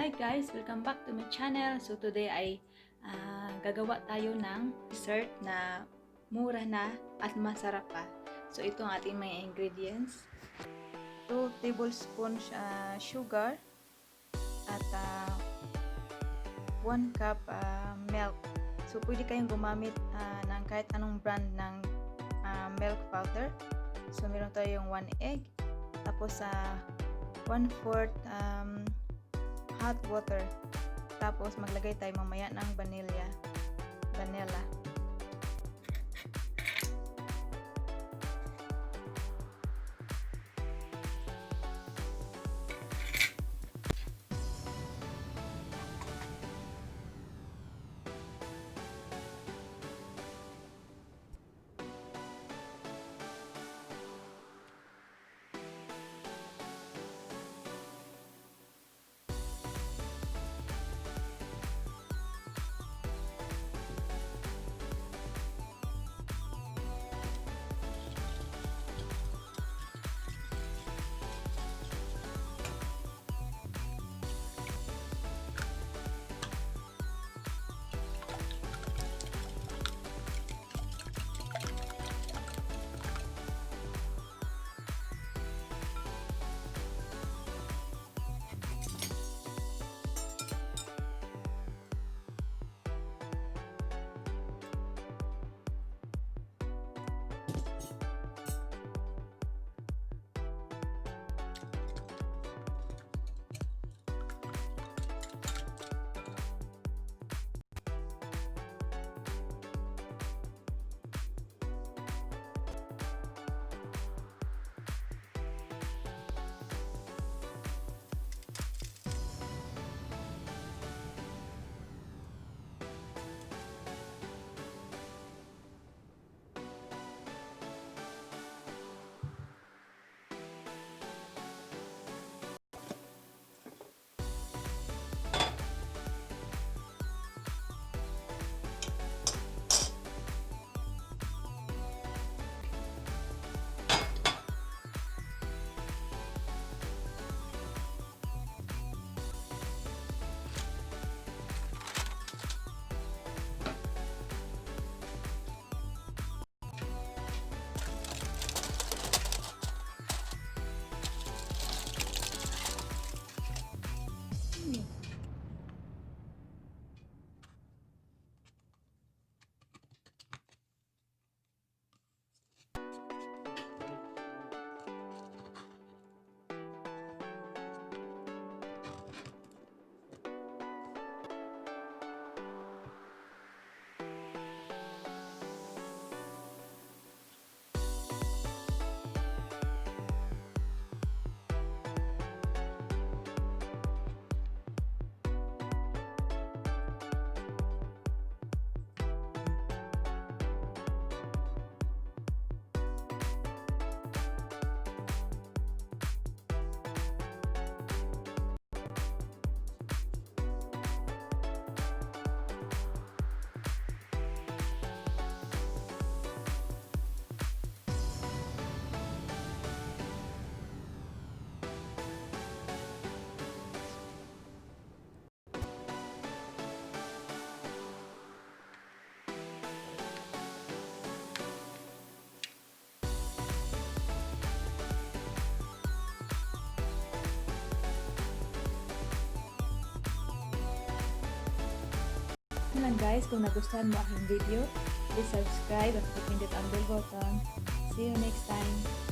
Hi guys! Welcome back to my channel. So today ay gagawa tayo ng dessert na mura na at masarap pa. So ito ang ating mga ingredients. 2 tablespoon sugar at 1 cup milk. So pwede kayong gumamit ng kahit anong brand ng milk powder. So meron tayong 1 egg. Tapos 1/4 hot water. Tapos maglagay tayo mamaya ng vanilla. Lang guys, kung nagustuhan mo aking video, please subscribe at pindot ang bell button. See you next time.